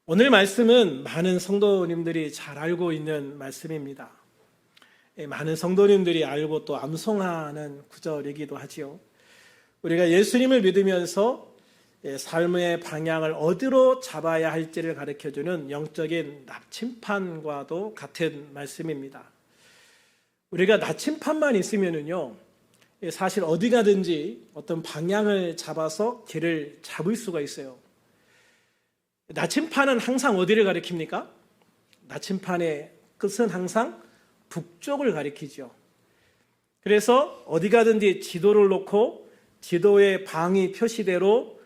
오늘 말씀은 많은 성도님들이 잘 알고 있는 말씀입니다. 많은 성도님들이 알고 또 암송하는 구절이기도 하지요. 우리가 예수님을 믿으면서 삶의 방향을 어디로 잡아야 할지를 가르쳐주는 영적인 나침판과도 같은 말씀입니다. 우리가 나침판만 있으면요, 사실 어디 가든지 어떤 방향을 잡아서 길을 잡을 수가 있어요. 나침판은 항상 어디를 가리킵니까? 나침판의 끝은 항상 북쪽을 가리키죠. 그래서 어디 가든지 지도를 놓고 지도의 방위 표시대로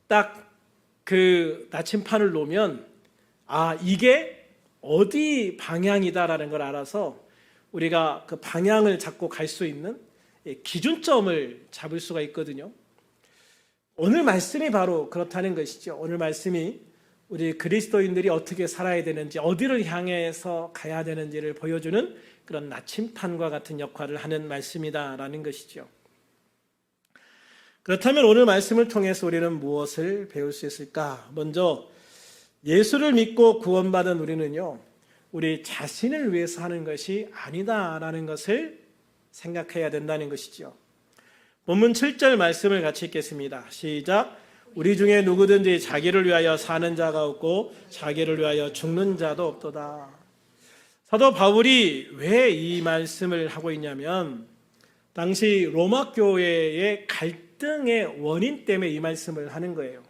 딱 그 나침판을 놓으면 이게 어디 방향이다라는 걸 알아서 우리가 그 방향을 잡고 갈 수 있는 기준점을 잡을 수가 있거든요. 오늘 말씀이 바로 그렇다는 것이죠. 오늘 말씀이 우리 그리스도인들이 어떻게 살아야 되는지, 어디를 향해서 가야 되는지를 보여주는 그런 나침판과 같은 역할을 하는 말씀이다라는 것이죠. 그렇다면 오늘 말씀을 통해서 우리는 무엇을 배울 수 있을까? 먼저 예수를 믿고 구원받은 우리는요, 우리 자신을 위해서 하는 것이 아니다라는 것을 생각해야 된다는 것이죠. 본문 7절 말씀을 같이 읽겠습니다. 시작. 우리 중에 누구든지 자기를 위하여 사는 자가 없고 자기를 위하여 죽는 자도 없도다. 사도 바울이 왜 이 말씀을 하고 있냐면 당시 로마 교회의 갈등의 원인 때문에 이 말씀을 하는 거예요.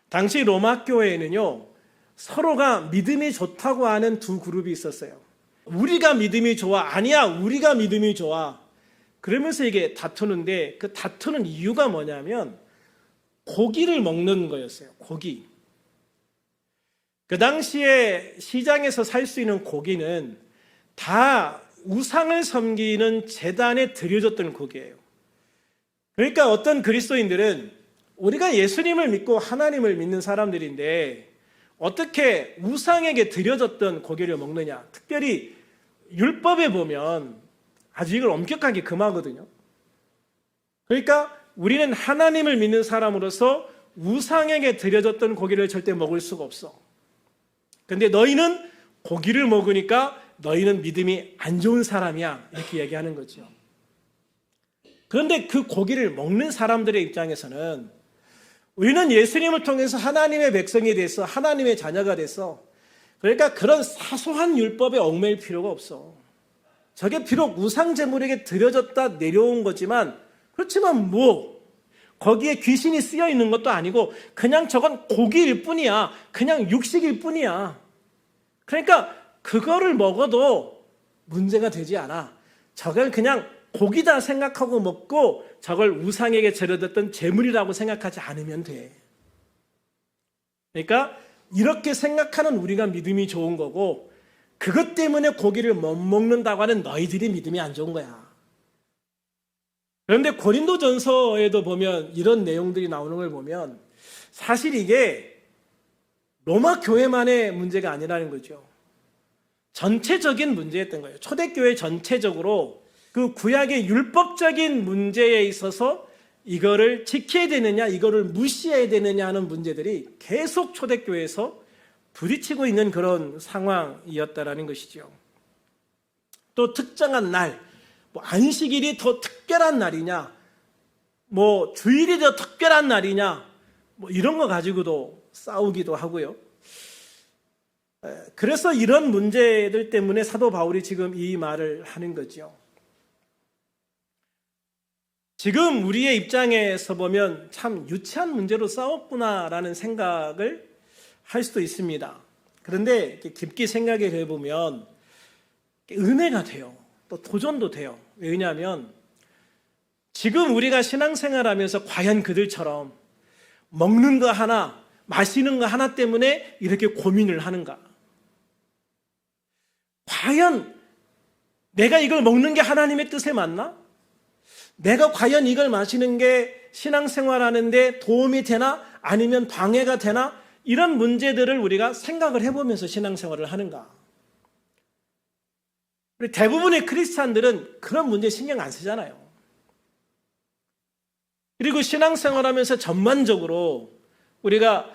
당시 로마 교회에는요, 서로가 믿음이 좋다고 하는 두 그룹이 있었어요. 우리가 믿음이 좋아, 아니야 우리가 믿음이 좋아, 그러면서 이게 다투는데, 그 다투는 이유가 뭐냐면 고기를 먹는 거였어요. 고기. 그 당시에 시장에서 살 수 있는 고기는 다 우상을 섬기는 제단에 드려졌던 고기예요. 그러니까 어떤 그리스도인들은 우리가 예수님을 믿고 하나님을 믿는 사람들인데 어떻게 우상에게 드려졌던 고기를 먹느냐. 특별히 율법에 보면 아주 이걸 엄격하게 금하거든요. 그러니까 우리는 하나님을 믿는 사람으로서 우상에게 드려졌던 고기를 절대 먹을 수가 없어. 그런데 너희는 고기를 먹으니까 너희는 믿음이 안 좋은 사람이야, 이렇게 얘기하는 거죠. 그런데 그 고기를 먹는 사람들의 입장에서는 우리는 예수님을 통해서 하나님의 백성이 돼서 하나님의 자녀가 돼서, 그러니까 그런 사소한 율법에 얽매일 필요가 없어. 저게 비록 우상제물에게 드려졌다 내려온 거지만, 그렇지만 거기에 귀신이 쓰여 있는 것도 아니고 그냥 저건 고기일 뿐이야. 그냥 육식일 뿐이야. 그러니까 그거를 먹어도 문제가 되지 않아. 저걸 그냥 고기다 생각하고 먹고 저걸 우상에게 드려졌던 제물이라고 생각하지 않으면 돼. 그러니까 이렇게 생각하는 우리가 믿음이 좋은 거고, 그것 때문에 고기를 못 먹는다고 하는 너희들이 믿음이 안 좋은 거야. 그런데 고린도전서에도 보면 이런 내용들이 나오는 걸 보면 사실 이게 로마 교회만의 문제가 아니라는 거죠. 전체적인 문제였던 거예요. 초대교회 전체적으로 그 구약의 율법적인 문제에 있어서 이거를 지켜야 되느냐, 이거를 무시해야 되느냐 하는 문제들이 계속 초대교회에서 부딪히고 있는 그런 상황이었다라는 것이죠. 또 특정한 날, 안식일이 더 특별한 날이냐, 주일이 더 특별한 날이냐, 이런 거 가지고도 싸우기도 하고요. 그래서 이런 문제들 때문에 사도 바울이 지금 이 말을 하는 거죠. 지금 우리의 입장에서 보면 참 유치한 문제로 싸웠구나라는 생각을 할 수도 있습니다. 그런데 깊게 생각을 해보면 은혜가 돼요. 또 도전도 돼요. 왜냐하면 지금 우리가 신앙생활하면서 과연 그들처럼 먹는 거 하나, 마시는 거 하나 때문에 이렇게 고민을 하는가? 과연 내가 이걸 먹는 게 하나님의 뜻에 맞나? 내가 과연 이걸 마시는 게 신앙생활하는데 도움이 되나? 아니면 방해가 되나? 이런 문제들을 우리가 생각을 해보면서 신앙생활을 하는가? 대부분의 크리스찬들은 그런 문제에 신경 안 쓰잖아요. 그리고 신앙생활하면서 전반적으로 우리가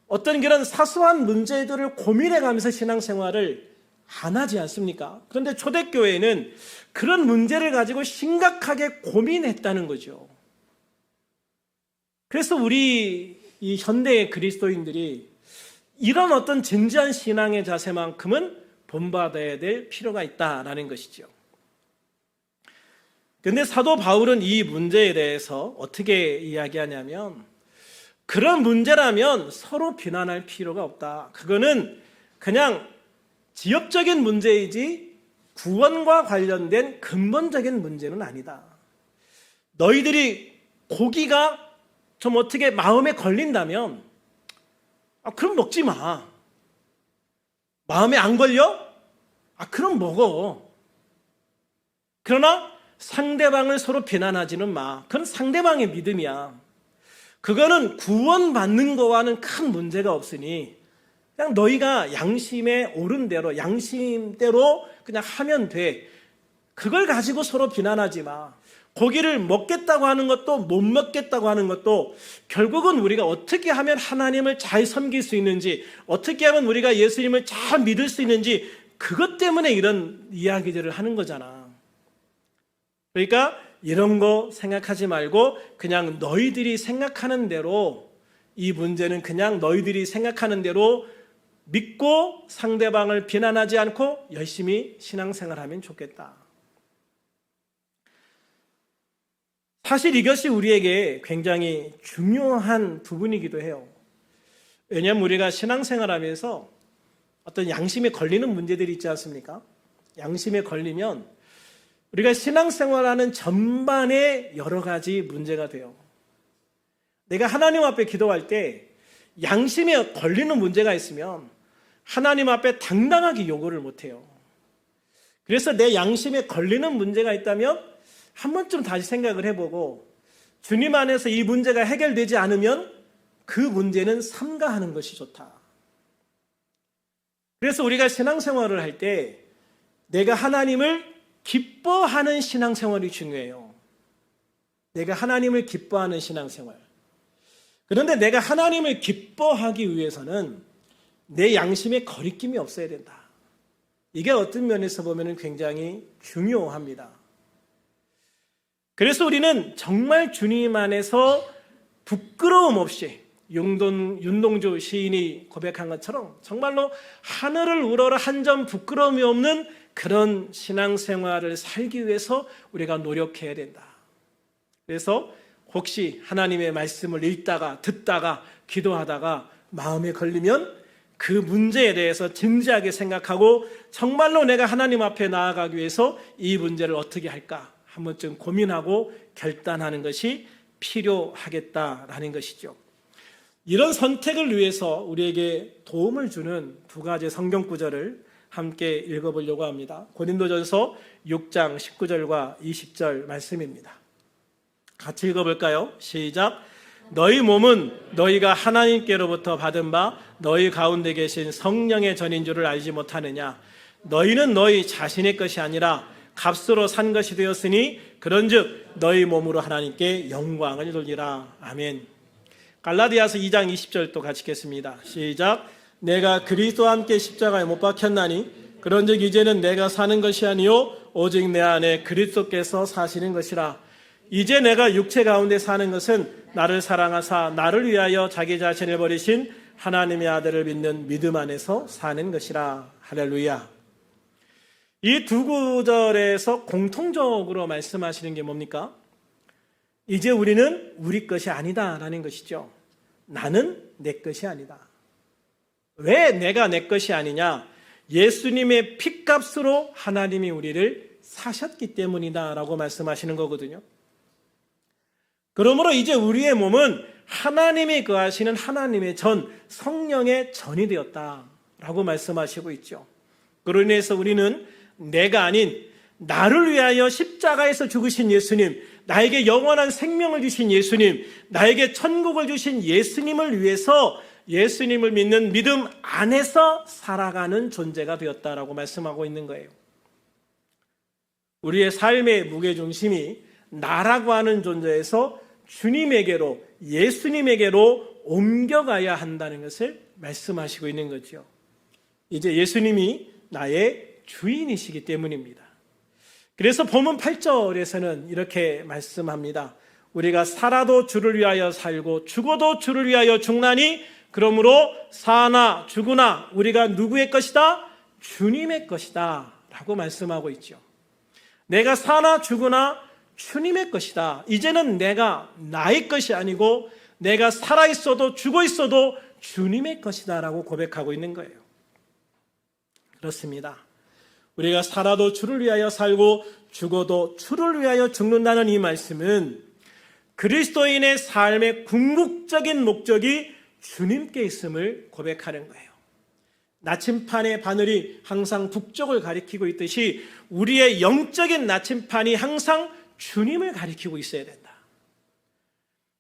어떤 그런 사소한 문제들을 고민해가면서 신앙생활을 안 하지 않습니까? 그런데 초대교회는 그런 문제를 가지고 심각하게 고민했다는 거죠. 그래서 우리 이 현대의 그리스도인들이 이런 어떤 진지한 신앙의 자세만큼은 본받아야 될 필요가 있다라는 것이죠. 그런데 사도 바울은 이 문제에 대해서 어떻게 이야기하냐면, 그런 문제라면 서로 비난할 필요가 없다. 그거는 그냥 지엽적인 문제이지 구원과 관련된 근본적인 문제는 아니다. 너희들이 고기가 좀 어떻게 마음에 걸린다면 그럼 먹지 마. 마음에 안 걸려? 그럼 먹어. 그러나 상대방을 서로 비난하지는 마. 그건 상대방의 믿음이야. 그거는 구원받는 거와는 큰 문제가 없으니 그냥 너희가 양심에 옳은 대로, 양심대로 그냥 하면 돼. 그걸 가지고 서로 비난하지 마. 고기를 먹겠다고 하는 것도 못 먹겠다고 하는 것도 결국은 우리가 어떻게 하면 하나님을 잘 섬길 수 있는지, 어떻게 하면 우리가 예수님을 잘 믿을 수 있는지, 그것 때문에 이런 이야기들을 하는 거잖아. 그러니까 이런 거 생각하지 말고 그냥 너희들이 생각하는 대로, 이 문제는 그냥 너희들이 생각하는 대로 믿고 상대방을 비난하지 않고 열심히 신앙생활하면 좋겠다. 사실 이것이 우리에게 굉장히 중요한 부분이기도 해요. 왜냐하면 우리가 신앙생활하면서 어떤 양심에 걸리는 문제들이 있지 않습니까? 양심에 걸리면 우리가 신앙생활하는 전반에 여러 가지 문제가 돼요. 내가 하나님 앞에 기도할 때 양심에 걸리는 문제가 있으면 하나님 앞에 당당하게 요구를 못해요. 그래서 내 양심에 걸리는 문제가 있다면 한 번쯤 다시 생각을 해보고, 주님 안에서 이 문제가 해결되지 않으면 그 문제는 삼가하는 것이 좋다. 그래서 우리가 신앙생활을 할 때 내가 하나님을 기뻐하는 신앙생활이 중요해요. 내가 하나님을 기뻐하는 신앙생활. 그런데 내가 하나님을 기뻐하기 위해서는 내 양심에 거리낌이 없어야 된다. 이게 어떤 면에서 보면 굉장히 중요합니다. 그래서 우리는 정말 주님 안에서 부끄러움 없이, 윤동주 시인이 고백한 것처럼 정말로 하늘을 우러러 한 점 부끄러움이 없는 그런 신앙생활을 살기 위해서 우리가 노력해야 된다. 그래서 혹시 하나님의 말씀을 읽다가 듣다가 기도하다가 마음에 걸리면 그 문제에 대해서 진지하게 생각하고 정말로 내가 하나님 앞에 나아가기 위해서 이 문제를 어떻게 할까 한 번쯤 고민하고 결단하는 것이 필요하겠다라는 것이죠. 이런 선택을 위해서 우리에게 도움을 주는 두 가지 성경 구절을 함께 읽어보려고 합니다. 고린도전서 6장 19절과 20절 말씀입니다. 같이 읽어볼까요? 시작. 너희 몸은 너희가 하나님께로부터 받은 바 너희 가운데 계신 성령의 전인 줄을 알지 못하느냐. 너희는 너희 자신의 것이 아니라 값으로 산 것이 되었으니 그런즉 너희 몸으로 하나님께 영광을 돌리라. 아멘. 갈라디아서 2장 20절도 같이 읽겠습니다. 시작. 내가 그리스도와 함께 십자가에 못 박혔나니 그런즉 이제는 내가 사는 것이 아니요 오직 내 안에 그리스도께서 사시는 것이라. 이제 내가 육체 가운데 사는 것은 나를 사랑하사 나를 위하여 자기 자신을 버리신 하나님의 아들을 믿는 믿음 안에서 사는 것이라. 할렐루야. 이 두 구절에서 공통적으로 말씀하시는 게 뭡니까? 이제 우리는 우리 것이 아니다라는 것이죠. 나는 내 것이 아니다. 왜 내가 내 것이 아니냐? 예수님의 핏값으로 하나님이 우리를 사셨기 때문이다라고 말씀하시는 거거든요. 그러므로 이제 우리의 몸은 하나님이 거하시는 하나님의 전, 성령의 전이 되었다라고 말씀하시고 있죠. 그로 인해서 우리는 내가 아닌 나를 위하여 십자가에서 죽으신 예수님, 나에게 영원한 생명을 주신 예수님, 나에게 천국을 주신 예수님을 위해서 예수님을 믿는 믿음 안에서 살아가는 존재가 되었다라고 말씀하고 있는 거예요. 우리의 삶의 무게중심이 나라고 하는 존재에서 주님에게로, 예수님에게로 옮겨가야 한다는 것을 말씀하시고 있는 거죠. 이제 예수님이 나의 주인이시기 때문입니다. 그래서 본문 8절에서는 이렇게 말씀합니다. 우리가 살아도 주를 위하여 살고 죽어도 주를 위하여 죽나니 그러므로 사나 죽으나 우리가 누구의 것이다? 주님의 것이다 라고 말씀하고 있죠. 내가 사나 죽으나 주님의 것이다. 이제는 내가 나의 것이 아니고 내가 살아있어도 죽어있어도 주님의 것이다 라고 고백하고 있는 거예요. 그렇습니다. 우리가 살아도 주를 위하여 살고 죽어도 주를 위하여 죽는다는 이 말씀은 그리스도인의 삶의 궁극적인 목적이 주님께 있음을 고백하는 거예요. 나침판의 바늘이 항상 북쪽을 가리키고 있듯이 우리의 영적인 나침판이 항상 주님을 가리키고 있어야 된다.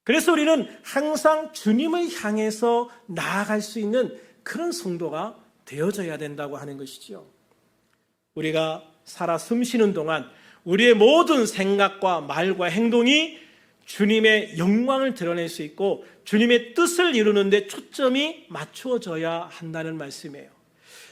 그래서 우리는 항상 주님을 향해서 나아갈 수 있는 그런 성도가 되어져야 된다고 하는 것이죠. 우리가 살아 숨쉬는 동안 우리의 모든 생각과 말과 행동이 주님의 영광을 드러낼 수 있고 주님의 뜻을 이루는 데 초점이 맞추어져야 한다는 말씀이에요.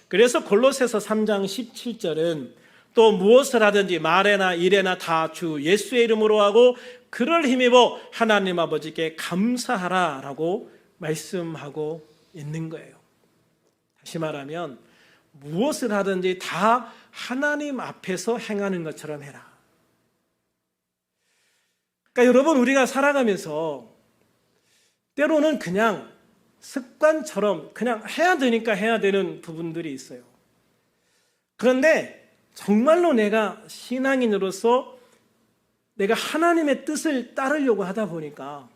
그래서 골로새서 3장 17절은 또 무엇을 하든지 말에나 일에나 다 주 예수의 이름으로 하고 그를 힘입어 하나님 아버지께 감사하라 라고 말씀하고 있는 거예요. 다시 말하면 무엇을 하든지 다 하나님 앞에서 행하는 것처럼 해라. 그러니까 여러분, 우리가 살아가면서 때로는 그냥 습관처럼 그냥 해야 되니까 해야 되는 부분들이 있어요. 그런데 정말로 내가 신앙인으로서 내가 하나님의 뜻을 따르려고 하다 보니까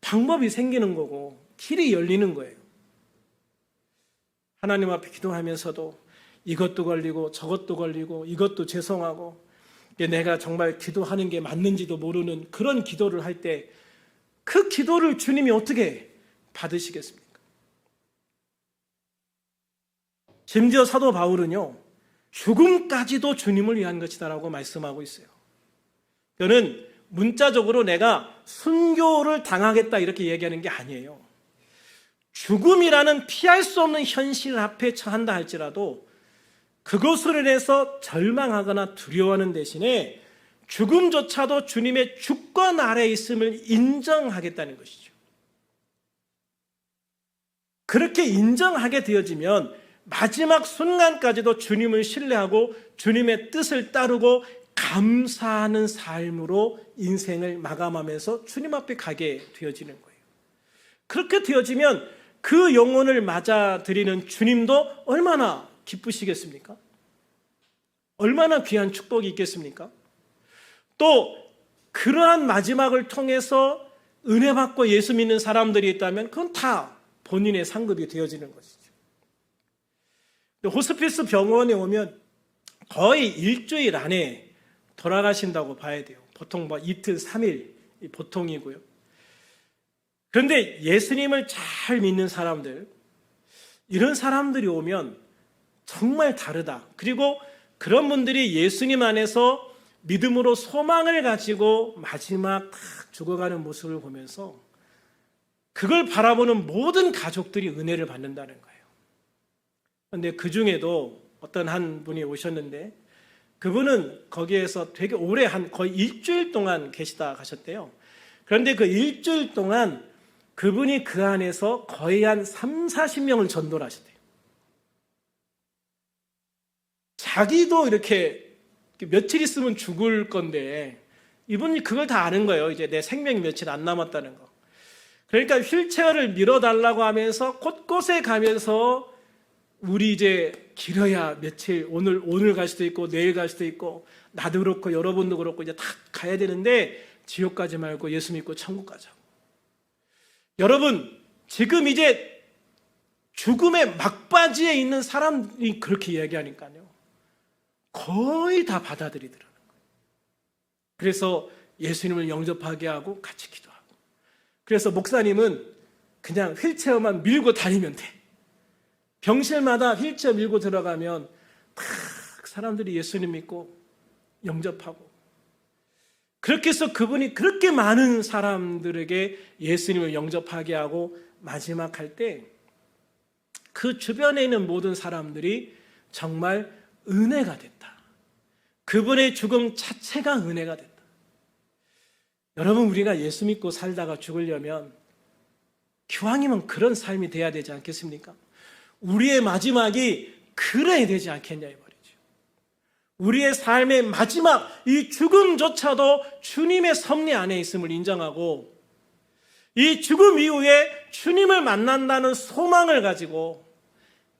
방법이 생기는 거고 길이 열리는 거예요. 하나님 앞에 기도하면서도 이것도 걸리고 저것도 걸리고 이것도 죄송하고 내가 정말 기도하는 게 맞는지도 모르는 그런 기도를 할 때 그 기도를 주님이 어떻게 받으시겠습니까? 심지어 사도 바울은요, 죽음까지도 주님을 위한 것이다라고 말씀하고 있어요. 저는 문자적으로 내가 순교를 당하겠다 이렇게 얘기하는 게 아니에요. 죽음이라는 피할 수 없는 현실 앞에 처한다 할지라도 그것으로 인해서 절망하거나 두려워하는 대신에 죽음조차도 주님의 주권 아래에 있음을 인정하겠다는 것이죠. 그렇게 인정하게 되어지면 마지막 순간까지도 주님을 신뢰하고 주님의 뜻을 따르고 감사하는 삶으로 인생을 마감하면서 주님 앞에 가게 되어지는 거예요. 그렇게 되어지면 그 영혼을 맞아들이는 주님도 얼마나 기쁘시겠습니까? 얼마나 귀한 축복이 있겠습니까? 또 그러한 마지막을 통해서 은혜 받고 예수 믿는 사람들이 있다면 그건 다 본인의 상급이 되어지는 것이죠. 호스피스 병원에 오면 거의 일주일 안에 돌아가신다고 봐야 돼요. 보통 이틀, 3일 보통이고요. 그런데 예수님을 잘 믿는 사람들, 이런 사람들이 오면 정말 다르다. 그리고 그런 분들이 예수님 안에서 믿음으로 소망을 가지고 마지막 딱 죽어가는 모습을 보면서 그걸 바라보는 모든 가족들이 은혜를 받는다는 거예요. 그런데 그 중에도 어떤 한 분이 오셨는데 그분은 거기에서 되게 오래 거의 일주일 동안 계시다 가셨대요. 그런데 그 일주일 동안 그분이 그 안에서 거의 한 30-40명을 전도를 하셨대요. 자기도 이렇게 며칠 있으면 죽을 건데 이분이 그걸 다 아는 거예요. 이제 내 생명이 며칠 안 남았다는 거. 그러니까 휠체어를 밀어달라고 하면서 곳곳에 가면서 우리 이제 길어야 며칠, 오늘 갈 수도 있고 내일 갈 수도 있고 나도 그렇고 여러분도 그렇고 이제 다 가야 되는데 지옥 가지 말고 예수 믿고 천국 가자고. 여러분, 지금 이제 죽음의 막바지에 있는 사람이 그렇게 이야기하니까요. 거의 다 받아들이더라고요. 그래서 예수님을 영접하게 하고 같이 기도하고. 그래서 목사님은 그냥 휠체어만 밀고 다니면 돼. 병실마다 휠체어 밀고 들어가면 탁 사람들이 예수님 믿고 영접하고. 그렇게 해서 그분이 그렇게 많은 사람들에게 예수님을 영접하게 하고 마지막 할 때 그 주변에 있는 모든 사람들이 정말 은혜가 됐다. 그분의 죽음 자체가 은혜가 됐다. 여러분, 우리가 예수 믿고 살다가 죽으려면 기왕이면 그런 삶이 돼야 되지 않겠습니까? 우리의 마지막이 그래야 되지 않겠냐 이 말이죠. 우리의 삶의 마지막 이 죽음조차도 주님의 섭리 안에 있음을 인정하고 이 죽음 이후에 주님을 만난다는 소망을 가지고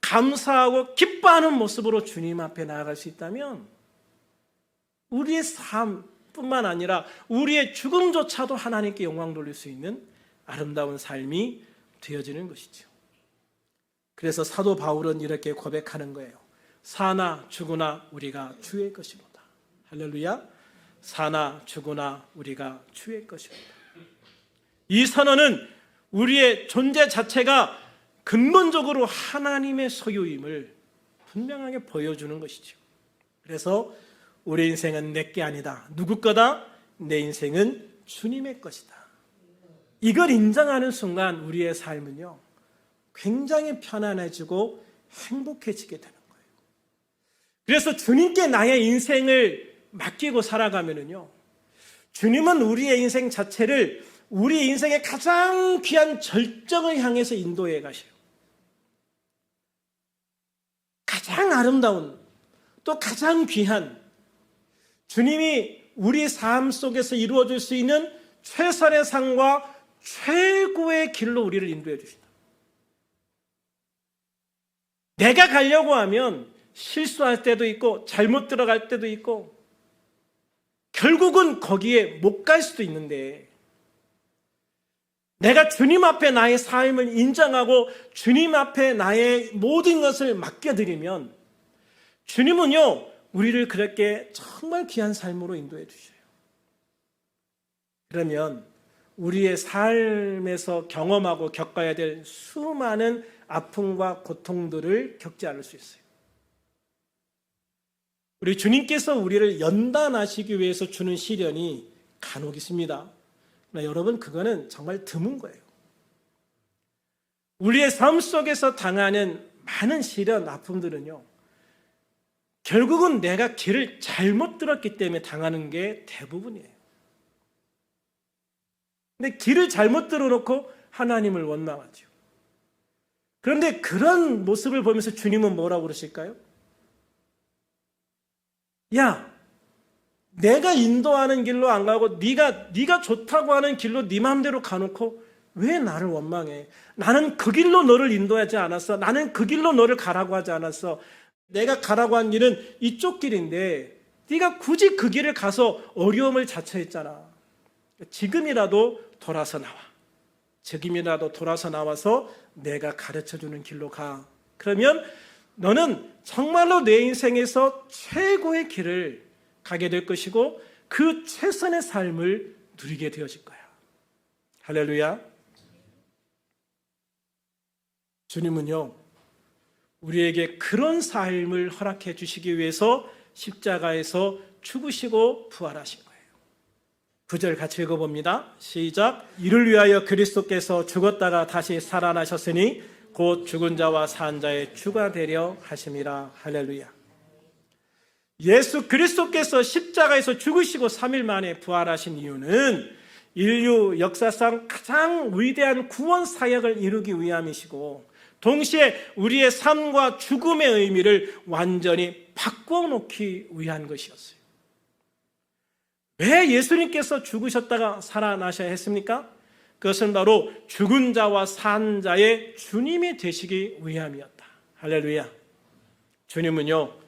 감사하고 기뻐하는 모습으로 주님 앞에 나아갈 수 있다면 우리의 삶뿐만 아니라 우리의 죽음조차도 하나님께 영광 돌릴 수 있는 아름다운 삶이 되어지는 것이죠. 그래서 사도 바울은 이렇게 고백하는 거예요. 사나 죽으나 우리가 주의 것이로다. 할렐루야. 사나 죽으나 우리가 주의 것이로다. 이 선언은 우리의 존재 자체가 근본적으로 하나님의 소유임을 분명하게 보여주는 것이죠. 그래서 우리 인생은 내게 아니다. 누구 거다? 내 인생은 주님의 것이다. 이걸 인정하는 순간 우리의 삶은요, 굉장히 편안해지고 행복해지게 되는 거예요. 그래서 주님께 나의 인생을 맡기고 살아가면은요, 주님은 우리의 인생 자체를 우리 인생의 가장 귀한 절정을 향해서 인도해 가셔요. 가장 아름다운 또 가장 귀한 주님이 우리 삶 속에서 이루어질 수 있는 최선의 삶과 최고의 길로 우리를 인도해 주신다. 내가 가려고 하면 실수할 때도 있고 잘못 들어갈 때도 있고 결국은 거기에 못 갈 수도 있는데 내가 주님 앞에 나의 삶을 인정하고 주님 앞에 나의 모든 것을 맡겨드리면 주님은요, 우리를 그렇게 정말 귀한 삶으로 인도해 주셔요. 그러면 우리의 삶에서 경험하고 겪어야 될 수많은 아픔과 고통들을 겪지 않을 수 있어요. 우리 주님께서 우리를 연단하시기 위해서 주는 시련이 간혹 있습니다. 그러나 여러분, 그거는 정말 드문 거예요. 우리의 삶 속에서 당하는 많은 시련, 아픔들은요, 결국은 내가 길을 잘못 들었기 때문에 당하는 게 대부분이에요. 근데 길을 잘못 들어놓고 하나님을 원망하죠. 그런데 그런 모습을 보면서 주님은 뭐라고 그러실까요? 야, 내가 인도하는 길로 안 가고 네가 좋다고 하는 길로 네 마음대로 가놓고 왜 나를 원망해? 나는 그 길로 너를 인도하지 않았어. 나는 그 길로 너를 가라고 하지 않았어. 내가 가라고 한 길은 이쪽 길인데 네가 굳이 그 길을 가서 어려움을 자처했잖아. 지금이라도 돌아서 나와. 지금이라도 돌아서 나와서 내가 가르쳐주는 길로 가. 그러면 너는 정말로 내 인생에서 최고의 길을 가게 될 것이고 그 최선의 삶을 누리게 되어질 거야. 할렐루야. 주님은요, 우리에게 그런 삶을 허락해 주시기 위해서 십자가에서 죽으시고 부활하신 거예요. 9절 같이 읽어봅니다. 시작. 이를 위하여 그리스도께서 죽었다가 다시 살아나셨으니 곧 죽은 자와 산 자의 주가 되려 하심이라. 할렐루야. 예수 그리스도께서 십자가에서 죽으시고 3일 만에 부활하신 이유는 인류 역사상 가장 위대한 구원 사역을 이루기 위함이시고 동시에 우리의 삶과 죽음의 의미를 완전히 바꿔놓기 위한 것이었어요. 왜 예수님께서 죽으셨다가 살아나셔야 했습니까? 그것은 바로 죽은 자와 산 자의 주님이 되시기 위함이었다. 할렐루야. 주님은요,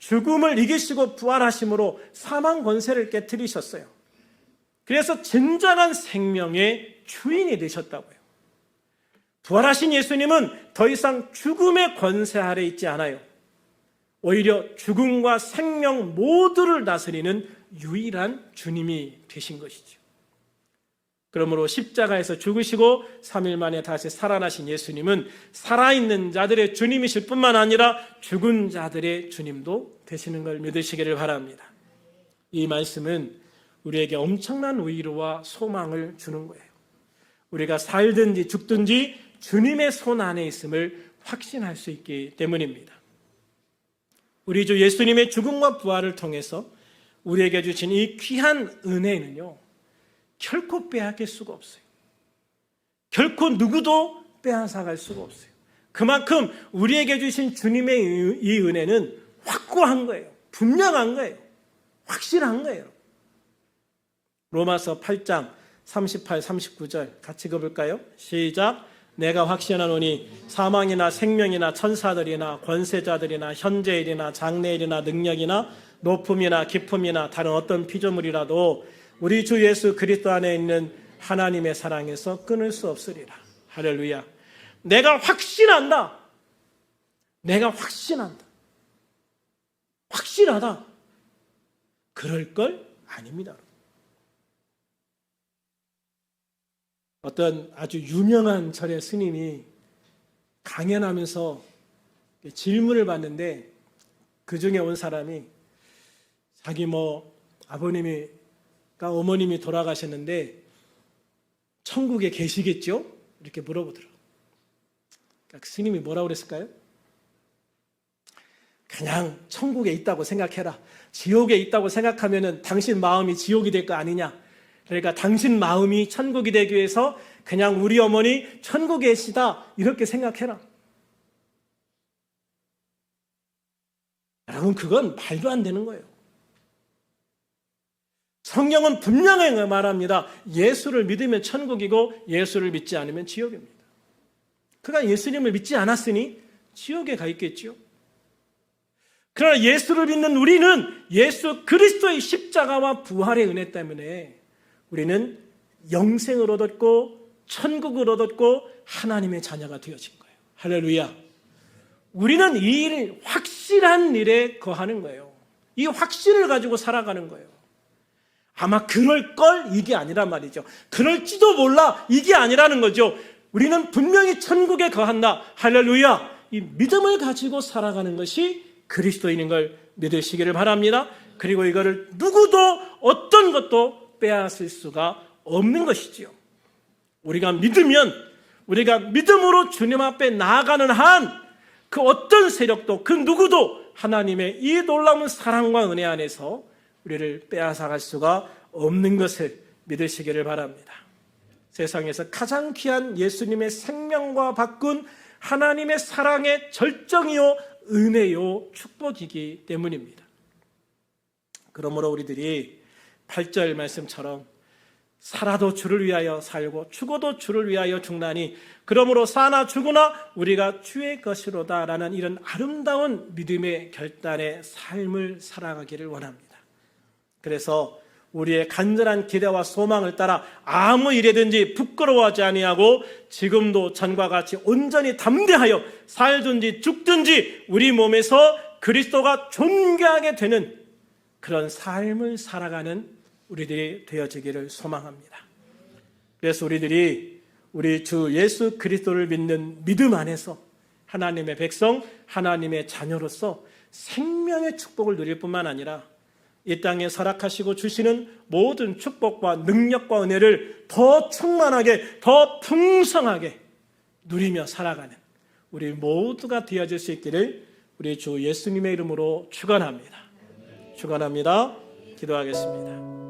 죽음을 이기시고 부활하심으로 사망 권세를 깨뜨리셨어요. 그래서 진정한 생명의 주인이 되셨다고요. 부활하신 예수님은 더 이상 죽음의 권세 아래 있지 않아요. 오히려 죽음과 생명 모두를 다스리는 유일한 주님이 되신 것이죠. 그러므로 십자가에서 죽으시고 3일 만에 다시 살아나신 예수님은 살아있는 자들의 주님이실 뿐만 아니라 죽은 자들의 주님도 되시는 걸 믿으시기를 바랍니다. 이 말씀은 우리에게 엄청난 위로와 소망을 주는 거예요. 우리가 살든지 죽든지 주님의 손 안에 있음을 확신할 수 있기 때문입니다. 우리 주 예수님의 죽음과 부활을 통해서 우리에게 주신 이 귀한 은혜는요, 결코 빼앗길 수가 없어요. 결코 누구도 빼앗아갈 수가 없어요. 그만큼 우리에게 주신 주님의 이 은혜는 확고한 거예요. 분명한 거예요. 확실한 거예요. 로마서 8장 38, 39절 같이 읽어볼까요? 시작. 내가 확신하노니 사망이나 생명이나 천사들이나 권세자들이나 현재일이나 장래일이나 능력이나 높음이나 깊음이나 다른 어떤 피조물이라도 우리 주 예수 그리스도 안에 있는 하나님의 사랑에서 끊을 수 없으리라. 할렐루야. 내가 확신한다. 내가 확신한다. 확실하다. 그럴 걸 아닙니다. 어떤 아주 유명한 절의 스님이 강연하면서 질문을 받는데 그 중에 온 사람이 자기 어머님이 돌아가셨는데 천국에 계시겠죠? 이렇게 물어보더라고요. 그러니까 스님이 뭐라고 그랬을까요? 그냥 천국에 있다고 생각해라. 지옥에 있다고 생각하면은 당신 마음이 지옥이 될 거 아니냐. 그러니까 당신 마음이 천국이 되기 위해서 그냥 우리 어머니 천국에 계시다 이렇게 생각해라. 여러분, 그건 말도 안 되는 거예요. 성경은 분명하게 말합니다. 예수를 믿으면 천국이고 예수를 믿지 않으면 지옥입니다. 그가 예수님을 믿지 않았으니 지옥에 가 있겠지요. 그러나 예수를 믿는 우리는 예수 그리스도의 십자가와 부활의 은혜 때문에 우리는 영생을 얻었고 천국을 얻었고 하나님의 자녀가 되어진 거예요. 할렐루야. 우리는 이 일, 확실한 일에 거하는 거예요. 이 확신을 가지고 살아가는 거예요. 아마 그럴 걸 이게 아니란 말이죠. 그럴지도 몰라 이게 아니라는 거죠. 우리는 분명히 천국에 거한다. 할렐루야. 이 믿음을 가지고 살아가는 것이 그리스도인인 걸 믿으시기를 바랍니다. 그리고 이거를 누구도 어떤 것도 빼앗을 수가 없는 것이지요. 우리가 믿음으로 주님 앞에 나아가는 한 그 어떤 세력도 그 누구도 하나님의 이 놀라운 사랑과 은혜 안에서 우리를 빼앗아갈 수가 없는 것을 믿으시기를 바랍니다. 세상에서 가장 귀한 예수님의 생명과 바꾼 하나님의 사랑의 절정이요 은혜요 축복이기 때문입니다. 그러므로 우리들이 8절 말씀처럼 살아도 주를 위하여 살고 죽어도 주를 위하여 죽나니 그러므로 사나 죽으나 우리가 주의 것이로다 라는 이런 아름다운 믿음의 결단의 삶을 살아가기를 원합니다. 그래서 우리의 간절한 기대와 소망을 따라 아무 일에든지 부끄러워하지 아니하고 지금도 전과 같이 온전히 담대하여 살든지 죽든지 우리 몸에서 그리스도가 존귀하게 되는 그런 삶을 살아가는 우리들이 되어지기를 소망합니다. 그래서 우리들이 우리 주 예수 그리스도를 믿는 믿음 안에서 하나님의 백성, 하나님의 자녀로서 생명의 축복을 누릴 뿐만 아니라 이 땅에 허락하시고 주시는 모든 축복과 능력과 은혜를 더 충만하게, 더 풍성하게 누리며 살아가는 우리 모두가 되어질 수 있기를 우리 주 예수님의 이름으로 축원합니다. 축원합니다. 기도하겠습니다.